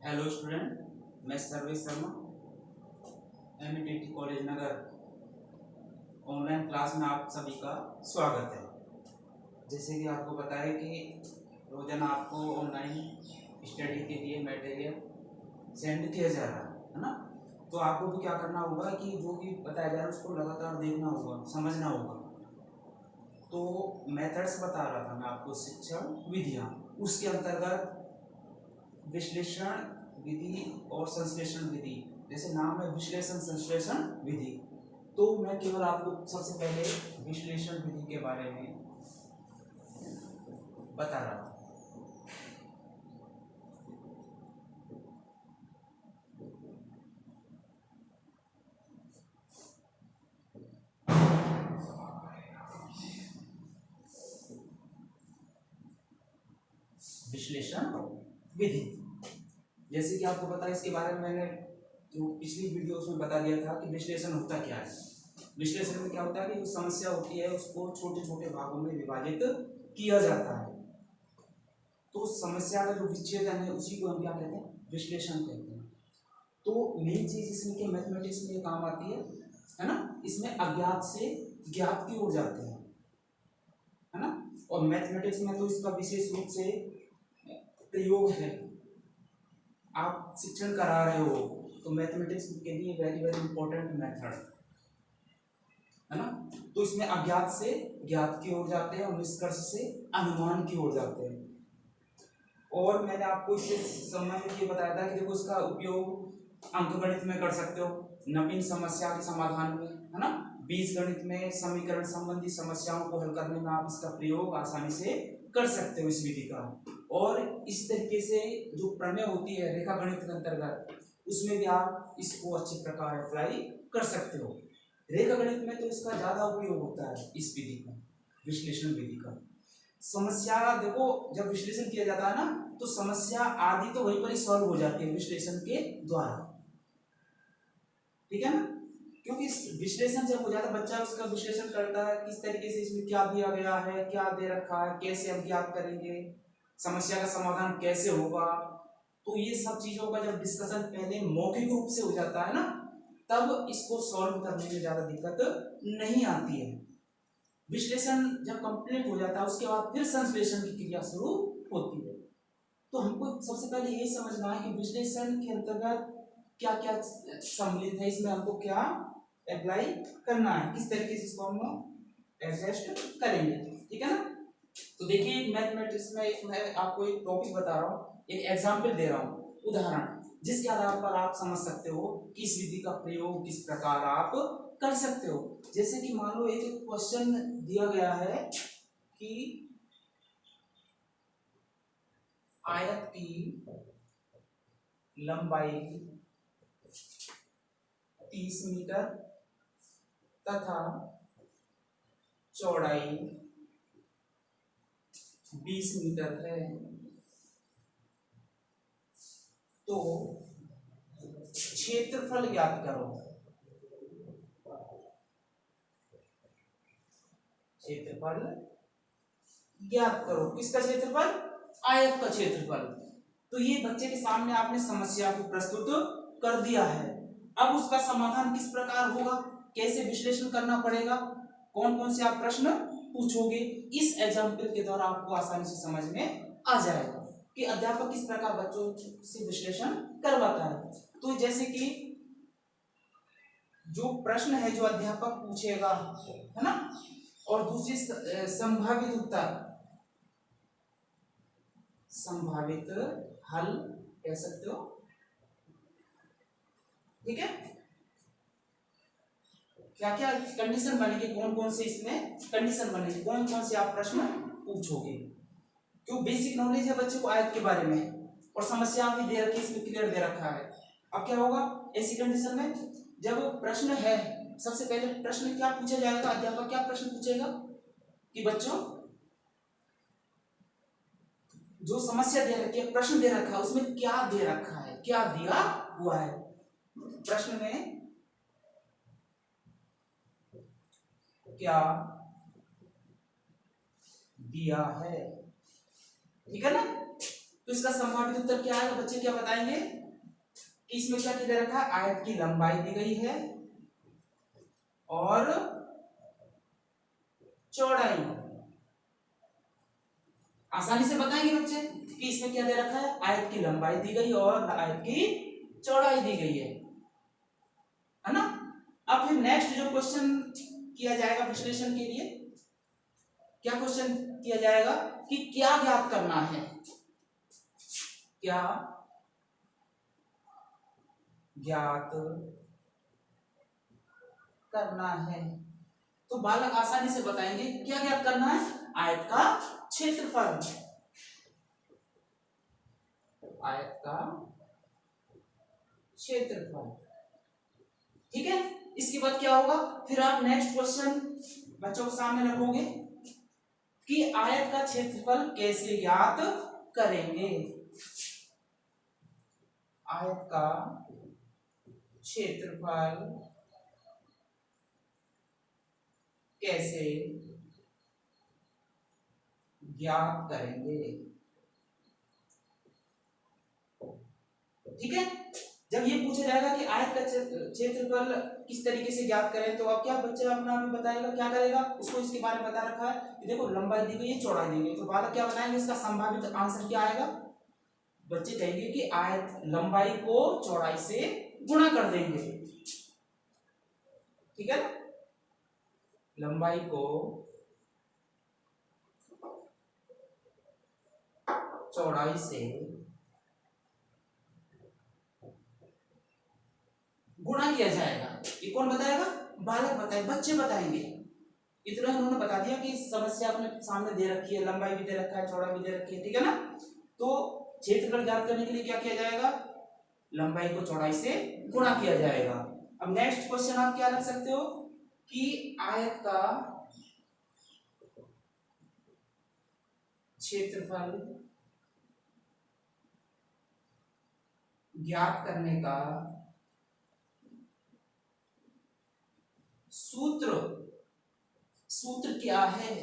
Hello student, मैं Sarvesh Sharma एमईटीटी college नगर online class में आप सभी का स्वागत है। जैसे कि आपको पता है कि रोजाना आपको ऑनलाइन स्टडी के लिए मटेरियल सेंड किया जा रहा है ना। तो आपको भी क्या करना होगा कि जो भी बताया जा रहा है उसको लगातार देखना होगा, समझना होगा। तो मेथड्स बता रहा था मैं आपको, शिक्षण विधियाँ, उसके अंतर्गत विश्लेषण विधि और संश्लेषण विधि। जैसे नाम है विश्लेषण संश्लेषण विधि, तो मैं केवल आपको सबसे पहले विश्लेषण विधि के बारे में बता रहा था। विश्लेषण विधि, जैसे कि आपको पता है, इसके बारे में मैंने जो पिछली वीडियोस में बता दिया था कि विश्लेषण होता क्या है। विश्लेषण में क्या होता है कि जो समस्या होती है उसको छोटे छोटे भागों में विभाजित किया जाता है। तो समस्या का जो विच्छेदन है उसी को हम क्या कहते हैं, विश्लेषण कहते हैं। तो मेन चीज इसमें क्या मैथमेटिक्स में काम आती है ना। इसमें अज्ञात से ज्ञात की ओर जाते हैं, है ना। और मैथमेटिक्स में तो इसका विशेष रूप से प्रयोग है। आप शिक्षण करा रहे हो तो मैथमेटिक्स के लिए वेरी वेरी इंपॉर्टेंट मेथड है ना। तो इसमें अज्ञात से ज्ञात की ओर जाते हैं और निष्कर्ष से अनुमान की ओर जाते हैं। और मैंने आपको इससे संबंधित ये बताया था कि देखो इसका उपयोग अंकगणित में कर सकते हो, नवीन समस्या के समाधान में, है ना। बीजगणित में समीकरण संबंधी समस्याओं को हल करने में आप इसका प्रयोग आसानी से कर सकते हो इस विधि का। और इस तरीके से जो प्रमेय होती है रेखा गणित के अंतर्गत, उसमें भी आप इसको अच्छे प्रकार अप्लाई कर सकते हो। रेखा गणित में तो इसका ज्यादा उपयोग होता है इस विधि का, विश्लेषण विधि का। समस्या देखो, जब विश्लेषण किया जाता है ना तो समस्या आदि तो वहीं पर ही सॉल्व हो जाती है विश्लेषण के द्वारा, ठीक है ना। क्योंकि विश्लेषण जब हो जाता है, बच्चा उसका विश्लेषण करता है किस तरीके से, इसमें क्या दिया गया है, क्या दे रखा है, कैसे हम ज्ञात करेंगे, समस्या का समाधान कैसे होगा। तो ये सब चीजों का जब डिस्कशन पहले मौखिक रूप से हो जाता है ना, तब इसको सॉल्व करने में ज्यादा दिक्कत नहीं आती है। विश्लेषण जब कंप्लीट हो जाता है उसके बाद फिर संश्लेषण की क्रिया शुरू होती है। तो हमको सबसे पहले यही समझना है कि विश्लेषण के अंतर्गत क्या क्या सम्मिलित है, इसमें हमको क्या अप्लाई करना है, किस तरीके से इसको हम एडजस्ट करेंगे, ठीक है ना। तो देखिए मैथमेटिक्स में एक मैं आपको एक टॉपिक बता रहा हूँ, एक एग्जाम्पल दे रहा हूँ, उदाहरण, जिसके आधार पर आप समझ सकते हो कि इस विधि का प्रयोग किस प्रकार आप कर सकते हो। जैसे कि मान लो एक क्वेश्चन दिया गया है कि आयत की लंबाई 30 मीटर तथा चौड़ाई 20 मीटर है, तो क्षेत्रफल ज्ञात करो। क्षेत्रफल ज्ञात करो, किसका क्षेत्रफल, आयत का क्षेत्रफल। तो ये बच्चे के सामने आपने समस्या को प्रस्तुत कर दिया है। अब उसका समाधान किस प्रकार होगा, कैसे विश्लेषण करना पड़ेगा, कौन कौन से आप प्रश्न पूछोगे, इस एग्जाम्पल के द्वारा आपको आसानी से समझ में आ जाएगा कि अध्यापक किस प्रकार बच्चों से विश्लेषण करवाता है। तो जैसे कि जो प्रश्न है जो अध्यापक पूछेगा, है ना, और दूसरी संभावित उत्तर, संभावित हल कह सकते हो, ठीक है। क्या क्या कंडीशन बनेगी, कौन कौन से इसमें कंडीशन बनेगी, कौन कौन से आप प्रश्न पूछोगे। क्यों, बेसिक नॉलेज है बच्चे को आयत के बारे में और समस्या भी दे रखी है, इसमें क्लियर दे रखा है। अब क्या होगा ऐसी कंडीशन में, जब प्रश्न है, सबसे पहले प्रश्न क्या पूछा जाएगा, अध्यापक क्या प्रश्न पूछेगा कि बच्चों जो समस्या दे रखी है, प्रश्न दे रखा है, उसमें क्या दे रखा है, क्या दिया हुआ है। प्रश्न में क्या दिया है, ठीक है ना। तो इसका संभावित उत्तर क्या है? बच्चे क्या बताएंगे कि इसमें क्या दे रखा है? आयत की लंबाई दी गई है और चौड़ाई। आसानी से बताएंगे बच्चे कि इसमें क्या दे रखा है? आयत की लंबाई दी गई और आयत की चौड़ाई दी गई है ना। अब फिर नेक्स्ट जो क्वेश्चन किया जाएगा विश्लेषण के लिए, क्या क्वेश्चन किया जाएगा कि क्या ज्ञात करना है? क्या ज्ञात करना है? तो बालक आसानी से बताएंगे क्या ज्ञात करना है? आयत का क्षेत्रफल। आयत का क्षेत्रफल, ठीक है। इसके बाद क्या होगा? फिर आप नेक्स्ट क्वेश्चन बच्चों के सामने रखोगे कि आयत का क्षेत्रफल कैसे ज्ञात करेंगे। आयत का क्षेत्रफल कैसे ज्ञात करेंगे, ठीक है। जब ये पूछा जाएगा कि आयत का क्षेत्रफल किस तरीके से ज्ञात करें, तो अब क्या बच्चा अपना आप बताएगा, क्या करेगा? उसको इसके बारे में बता रखा है कि देखो लंबाई दी गई है, चौड़ाई दी गई, तो बालक क्या बताएंगे? इसका संभावित आंसर क्या आएगा? बच्चे कहेंगे कि आयत लंबाई को चौड़ाई से गुणा कर देंगे, ठीक है ना। लंबाई को चौड़ाई से गुणा किया जाएगा। ये कौन बताएगा? बालक बताए, बच्चे बताएंगे। इतना उन्होंने बता दिया कि समस्या अपने सामने दे रखी है, लंबाई भी दे रखा है, चौड़ाई भी दे रखी है, ठीक है ना। तो क्षेत्रफल ज्ञात करने के लिए क्या किया जाएगा? लंबाई को चौड़ाई से गुणा किया जाएगा। अब नेक्स्ट क्वेश्चन आप क्या रख सकते हो कि आयत का क्षेत्रफल ज्ञात करने का सूत्र क्या है,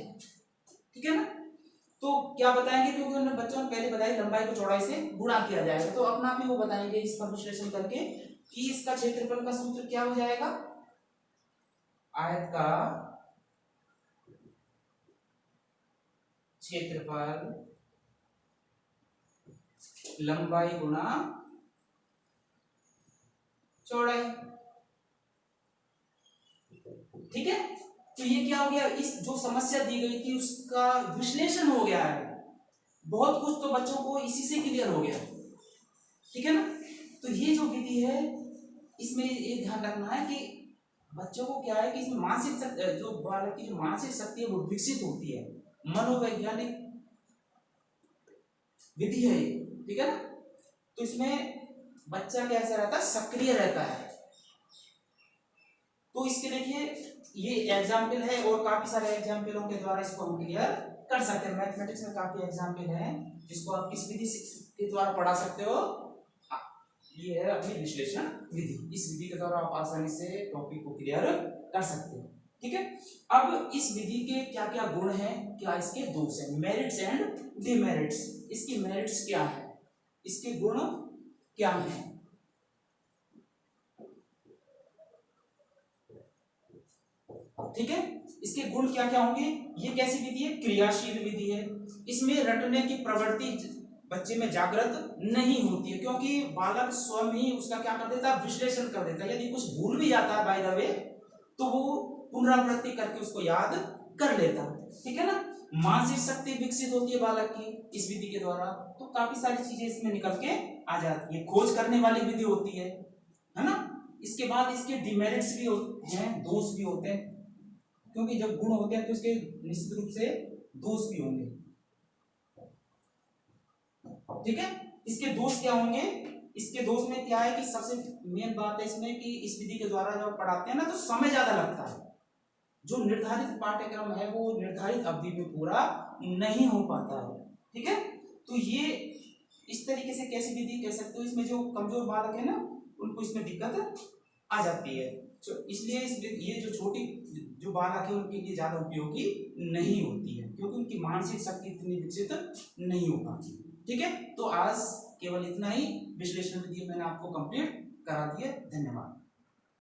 ठीक है ना। तो क्या बताएंगे? क्योंकि उन्होंने बच्चों ने पहले बताया लंबाई को चौड़ाई से गुणा किया जाएगा, तो अपना भी वो बताएंगे इसका विश्लेषण करके कि इसका क्षेत्रफल का सूत्र क्या हो जाएगा? आयत का क्षेत्रफल लंबाई गुणा चौड़ाई, ठीक है। तो ये क्या हो गया? इस जो समस्या दी गई थी उसका विश्लेषण हो गया है। बहुत कुछ तो बच्चों को इसी से क्लियर हो गया, ठीक है ना। तो ये जो विधि है इसमें ये ध्यान रखना है कि बच्चों को क्या है कि इसमें मानसिक शक्ति, जो बालक की जो मानसिक शक्ति है वो विकसित होती है, मनोवैज्ञानिक विधि है ये, ठीक है ना। तो इसमें बच्चा कैसा रहता है? सक्रिय रहता है। तो इसके देखिए ये एग्जाम्पल है और काफी सारे एग्जाम्पलों के द्वारा इसको हम क्लियर कर सकते हैं। मैथमेटिक्स में काफी एग्जाम्पल है जिसको आप किस विधि के द्वारा पढ़ा सकते हो। ये है अपनी विश्लेषण विधि, इस विधि के द्वारा आप आसानी से टॉपिक को क्लियर कर सकते हो, ठीक है। अब इस विधि के क्या क्या गुण हैं, क्या इसके दोष हैं, मेरिट्स एंड डिमेरिट्स। इसकी मेरिट्स क्या है, इसके गुण क्या हैं, ठीक है। इसके गुण क्या क्या होंगे? ये कैसी विधि है? क्रियाशील विधि है। इसमें रटने की प्रवृत्ति बच्चे में जागृत नहीं होती है, क्योंकि बालक स्वयं ही उसका क्या कर देता है? विश्लेषण कर देता है। यदि कुछ भूल भी जाता है बाय द वे तो वो पुनरावृत्ति करके उसको याद कर लेता है, ठीक है ना। मानसिक शक्ति विकसित होती है बालक की इस विधि के द्वारा। तो काफी सारी चीजें इसमें निकल के आ जाती है। खोज करने वाली विधि होती है ना। इसके बाद इसके डिमेरिट्स भी हैं, दोष भी होते हैं, क्योंकि जब गुण होते हैं तो इसके निश्चित रूप से दोष भी होंगे, ठीक है। इसके दोष क्या होंगे? इसके दोष में क्या है कि सबसे मेन बात है इसमें कि इस विधि के द्वारा जब पढ़ाते हैं ना तो समय ज्यादा लगता है। जो निर्धारित पाठ्यक्रम है वो निर्धारित अवधि में पूरा नहीं हो पाता है, ठीक है। तो ये इस तरीके से कैसी विधि कह सकते हो, इसमें जो कमजोर बालक है ना उनको इसमें दिक्कत आ जाती है। तो इसलिए ये जो छोटी जो बालक है उनके लिए ज्यादा उपयोगी नहीं होती है, क्योंकि उनकी मानसिक शक्ति इतनी विकसित नहीं हो पाती, ठीक है, तो आज केवल इतना ही विश्लेषण विधि मैंने आपको कंप्लीट करा दी है। धन्यवाद।